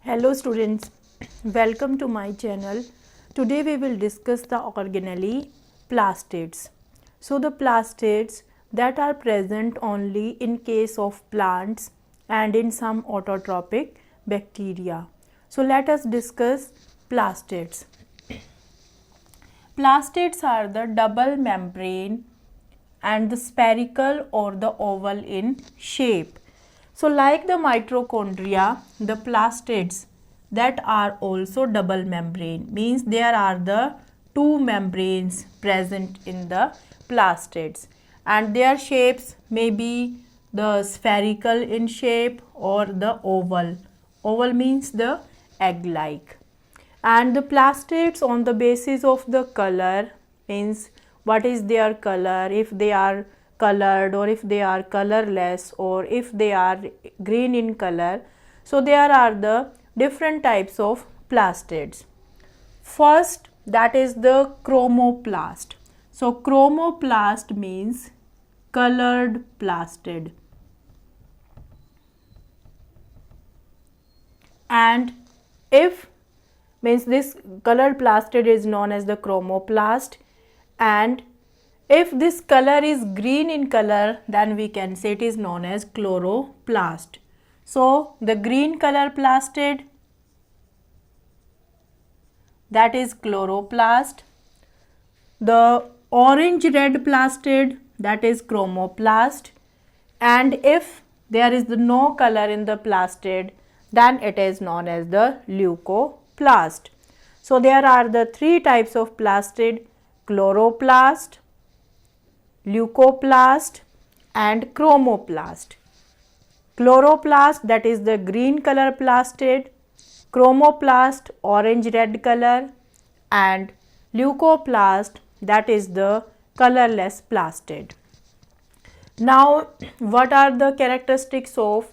Hello students, welcome to my channel. Today we will discuss the organelle plastids. So the plastids that are present only in case of plants and in some autotrophic bacteria. So let us discuss plastids. Plastids are the double membrane and the spherical or the oval in shape. So like the mitochondria, the plastids that are also double membrane means there are the two membranes present in the plastids and their shapes may be the spherical in shape or the oval. Oval means the egg-like. And the plastids on the basis of the color means what is their color, if they are colored or if they are colorless or if they are green in color. So there are the different types of plastids. First, that is the chromoplast. So chromoplast means colored plastid. And if means this colored plastid is known as the chromoplast, and if this color is green in color, then we can say it is known as chloroplast. So the green color plastid, that is chloroplast. The orange red plastid, that is chromoplast. And if there is no color in the plastid, then it is known as the leucoplast. So there are the three types of plastid: chloroplast, leucoplast and chromoplast. Chloroplast, that is the green color plastid, chromoplast orange red color, and leucoplast, that is the colorless plastid. Now what are the characteristics of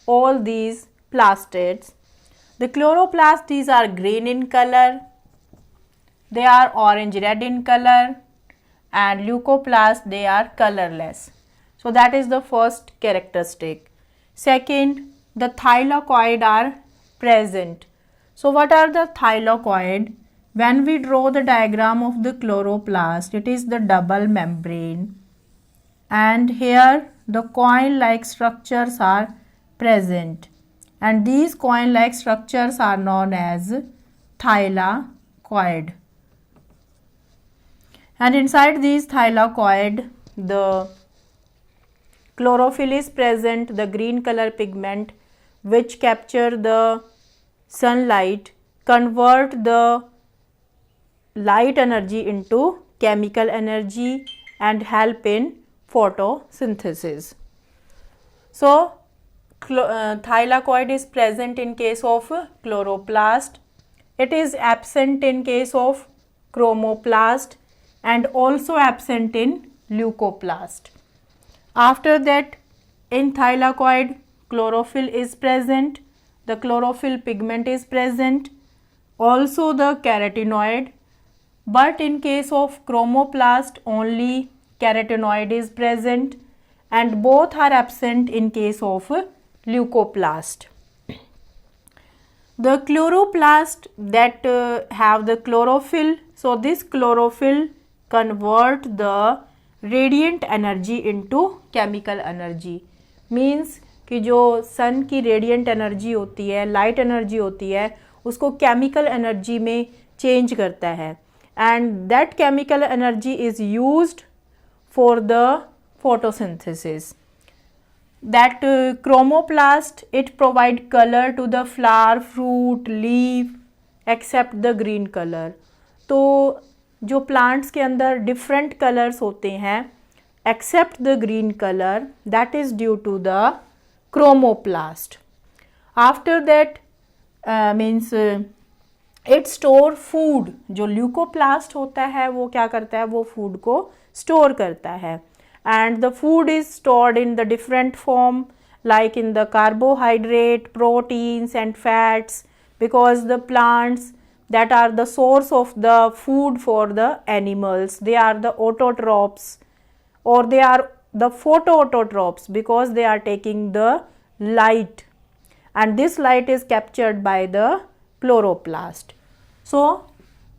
all these plastids? The chloroplast, these are green in color, they are orange red in color, and leucoplast, they are colorless. So that is the first characteristic. Second, the thylakoid are present. So what are the thylakoid? When we draw the diagram of the chloroplast, it is the double membrane, and here the coin like structures are present, and these coin like structures are known as thylakoid. And inside these thylakoid, the chlorophyll is present, the green color pigment which capture the sunlight, convert the light energy into chemical energy and help in photosynthesis. So thylakoid is present in case of chloroplast, it is absent in case of chromoplast, and also absent in leucoplast. After that, in thylakoid, chlorophyll is present, the chlorophyll pigment is present, also the carotenoid, but in case of chromoplast only carotenoid is present, and both are absent in case of leucoplast. The chloroplast that have the chlorophyll, so this chlorophyll convert the radiant energy into chemical energy. Means कि जो सन की radiant energy होती है, light energy होती है, उसको chemical energy में change करता है, and that chemical energy is used for the photosynthesis. That chromoplast, it provide color to the flower, fruit, leaf except the green color. तो जो plants के अंदर different colors होते हैं except the green color, that is due to the chromoplast. After that means it store food. जो leucoplast होता है वो क्या करता है, वो food को store करता है, and the food is stored in the different form like in the carbohydrate, proteins and fats, because the plants that are the source of the food for the animals, they are the autotrophs, or they are the photoautotrophs because they are taking the light, and this light is captured by the chloroplast. So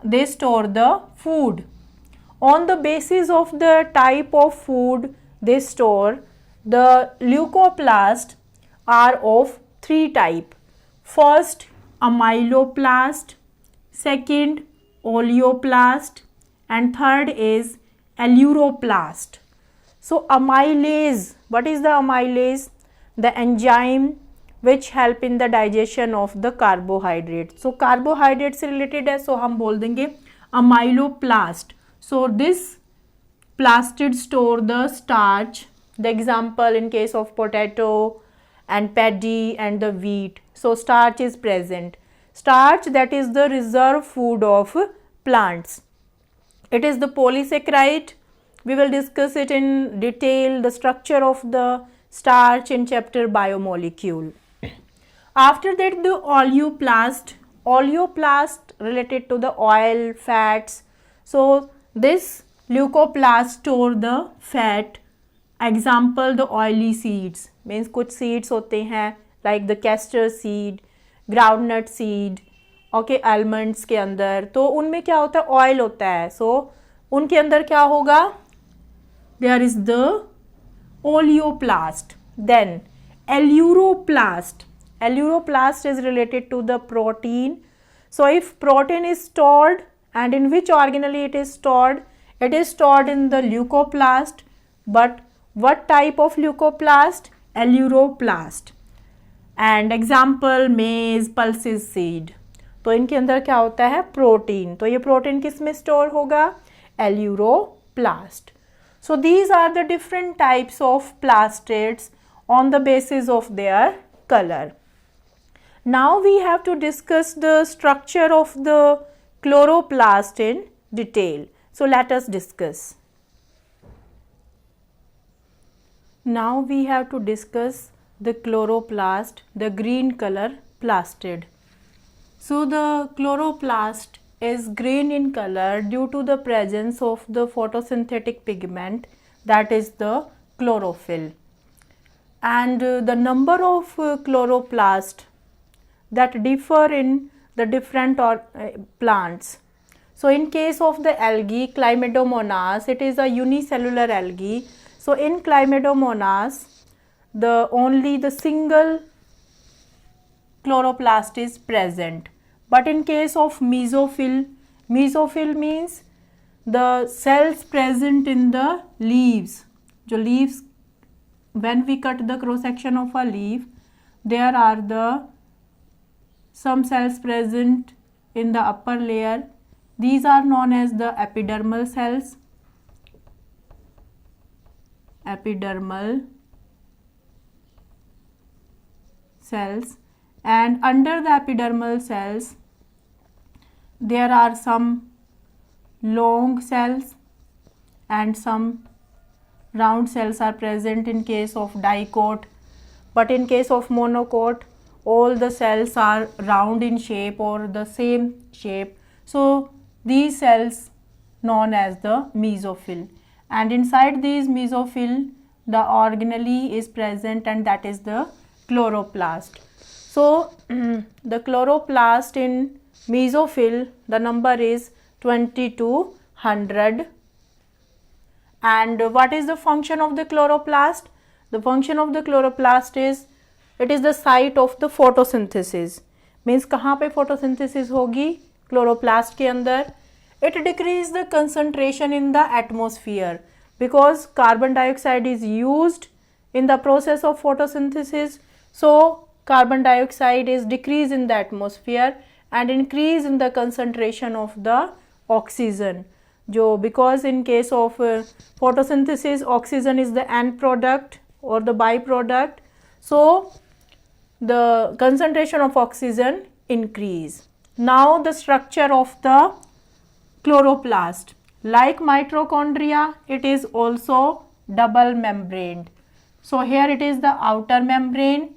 they store the food. On the basis of the type of food they store, the leucoplasts are of three types. First, amyloplast, second, oleoplast, and third is aleuroplast. So amylase, what is the amylase? The enzyme which help in the digestion of the carbohydrates. So carbohydrate से related है, so हम बोल देंगे amyloplast. So this plastid store the starch. The example in case of potato and paddy and the wheat. So starch is present. Starch, that is the reserve food of plants. It is the polysaccharide. We will discuss it in detail, the structure of the starch in chapter biomolecule. After that, the oleoplast related to the oil, fats. So this leucoplast store the fat. Example, the oily seeds, means कुछ seeds होते हैं like the castor seed, groundnut seed, okay, almonds के अंदर, तो उनमें क्या होता है, oil होता है. So उनके अंदर क्या होगा, there is the oleoplast. Then aleuroplast. Aleuroplast is related to the protein. So if protein is stored, and in which organelle it is stored? It is stored in the leucoplast. But what type of leucoplast? Aleuroplast. And example, maize, pulses seed. तो इनके अंदर क्या होता है, protein. तो ये protein किस में स्टोर होगा, aleuroplast. So these are the different types of plastids on the basis of their color. Now we have to discuss the structure of the chloroplast in detail. So let us discuss. Now we have to discuss the chloroplast, the green color plastid. So the chloroplast is green in color due to the presence of the photosynthetic pigment, that is the chlorophyll. And the number of chloroplast that differ in the different plants. So in case of the algae, Chlamydomonas, it is a unicellular algae. So in Chlamydomonas, only the single chloroplast is present. But in case of mesophyll, mesophyll means the cells present in the leaves. जो leaves, when we cut the cross section of a leaf, there are some cells present in the upper layer. These are known as the epidermal cells. Epidermal cells. And under the epidermal cells, there are some long cells and some round cells are present in case of dicot. But in case of monocot, all the cells are round in shape or the same shape. So these cells known as the mesophyll. And inside these mesophyll, the organelle is present, and that is the chloroplast. So the chloroplast in mesophyll, the number is 20 to 100. And what is the function of the chloroplast? The function of the chloroplast is, it is the site of the photosynthesis. Means कहाँ पे photosynthesis होगी, chloroplast के अंदर. It decreases the concentration in the atmosphere because carbon dioxide is used in the process of photosynthesis. So carbon dioxide is decreased in the atmosphere and increase in the concentration of the oxygen. Because in case of photosynthesis, oxygen is the end product or the byproduct. So the concentration of oxygen increase. Now the structure of the chloroplast. Like mitochondria, it is also double membraned. So here it is the outer membrane,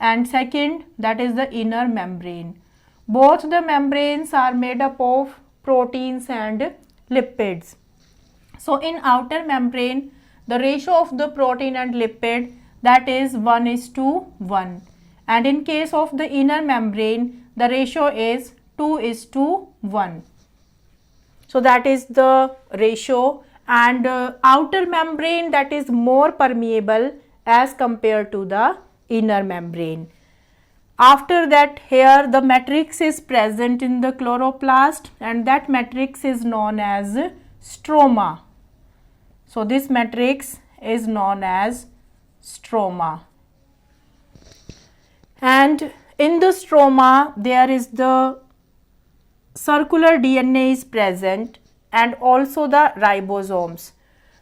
and second, that is the inner membrane. Both the membranes are made up of proteins and lipids. So in outer membrane, the ratio of the protein and lipid, that is 1:1. and in case of the inner membrane the ratio is 2:1. So that is the ratio, and outer membrane, that is more permeable as compared to the inner membrane. After that, here the matrix is present in the chloroplast, and that matrix is known as stroma. So this matrix is known as stroma, and in the stroma there is the circular DNA is present and also the ribosomes.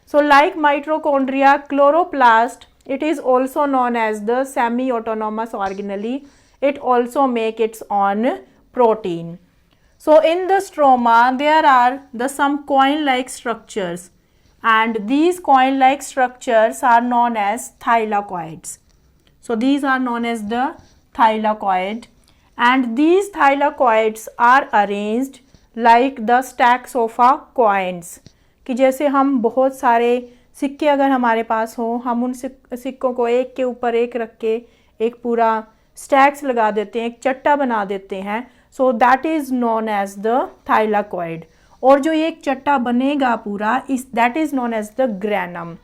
So like mitochondria, chloroplast, it is also known as the semi-autonomous organelle. It also make its own protein. So in the stroma there are some coin-like structures, and these coin-like structures are known as thylakoids. So these are known as the thylakoid, and these thylakoids are arranged like the stacks of a coins, कि जैसे हम बहुत सारे सिक्के अगर हमारे पास हो, हम उन सिक्कों को एक के ऊपर एक रख के एक पूरा स्टैक्स लगा देते हैं, एक चट्टा बना देते हैं. So that is known as the thylakoid. और जो एक चट्टा बनेगा पूरा, इस that is known as the granum.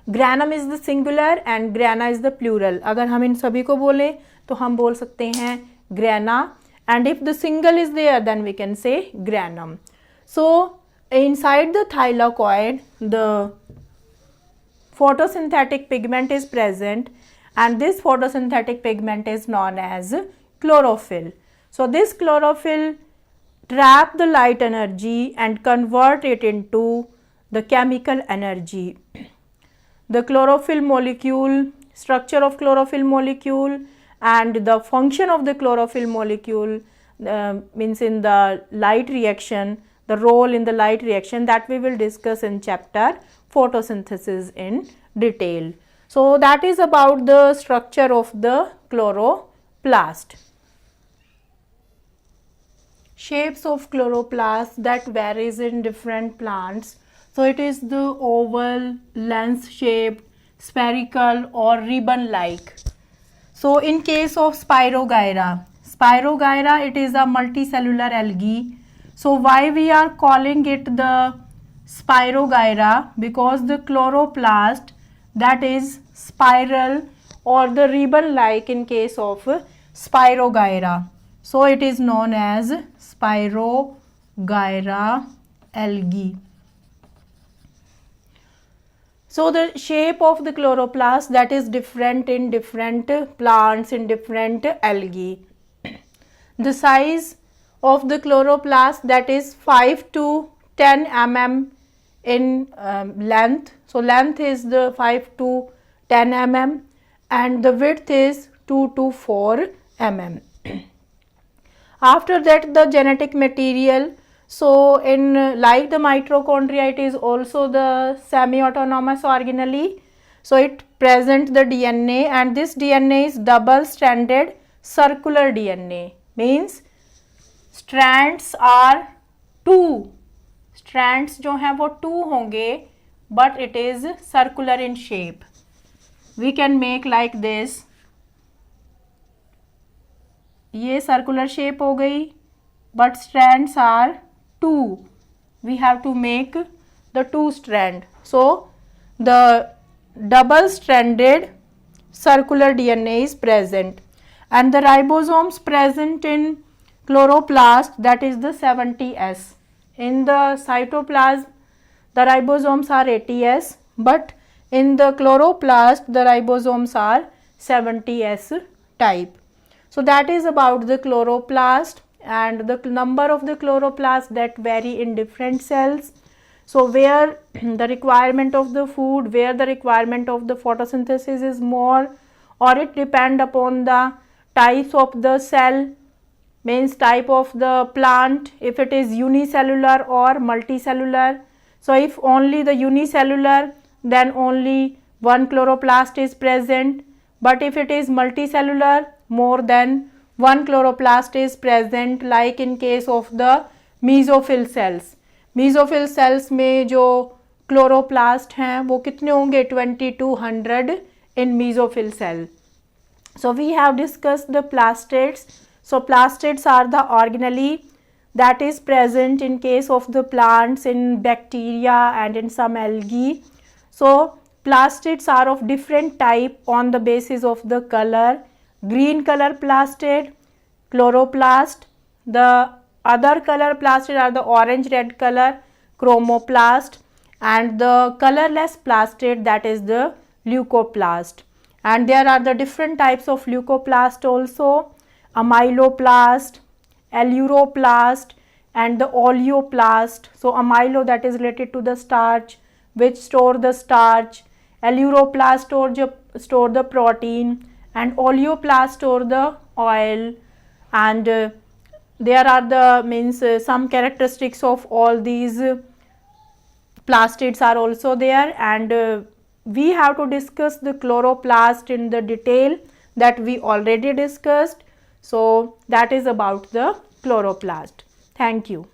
Granum is the singular and grana is the plural. अगर हम इन सभी को बोलें तो हम बोल सकते हैं grana, and if the single is there then we can say granum. So inside the thylakoid the photosynthetic pigment is present, and this photosynthetic pigment is known as chlorophyll. So this chlorophyll trap the light energy and convert it into the chemical energy. The chlorophyll molecule, structure of chlorophyll molecule and the function of the chlorophyll molecule means in the light reaction, the role in the light reaction, that we will discuss in chapter photosynthesis in detail. So that is about the structure of the chloroplast. Shapes of chloroplast that varies in different plants. So it is the oval, lens shaped, spherical or ribbon like. So in case of Spirogyra it is a multicellular algae. So why we are calling it the Spirogyra? Because the chloroplast that is spiral or the ribbon like in case of Spirogyra. So it is known as Spirogyra algae. So the shape of the chloroplast that is different in different plants, in different algae. The size of the chloroplast that is 5 to 10 mm in length. So length is the 5 to 10 mm and the width is 2 to 4 mm. After that the genetic material. So in like the mitochondria, it is also the semi-autonomous organelle. So it presents the DNA, and this DNA is double stranded circular DNA, means strands are 2. Strands जो हैं वो 2 होंगे, but it is circular in shape. We can make like this. ये circular shape हो गई, but strands are 2. We have to make the 2 strand. So the double stranded circular DNA is present, and the ribosomes present in chloroplast, that is the 70S. In the cytoplasm the ribosomes are 80S, but in the chloroplast the ribosomes are 70S type. So that is about the chloroplast, and the number of the chloroplast that vary in different cells. So where the requirement of the food, where the requirement of the photosynthesis is more, or it depend upon the types of the cell, means type of the plant, if it is unicellular or multicellular. So if only the unicellular, then only one chloroplast is present, but if it is multicellular, more than one chloroplast is present, like in case of the mesophyll cells. Mesophyll cells में जो chloroplast हैं वो कितने होंगे? 2200 in mesophyll cell. So we have discussed the plastids. So plastids are the organelle that is present in case of the plants, in bacteria and in some algae. So plastids are of different type on the basis of the color. Green color plastid, chloroplast. The other color plastid are the orange red color, chromoplast, and the colorless plastid, that is the leucoplast. And there are the different types of leucoplast also: amyloplast, aleuroplast, and the oleoplast. So amylo, that is related to the starch, which store the starch. Aleuroplast store the protein, and oleoplast store the oil. And there are the some characteristics of all these plastids are also there, and we have to discuss the chloroplast in the detail that we already discussed. So that is about the chloroplast. Thank you.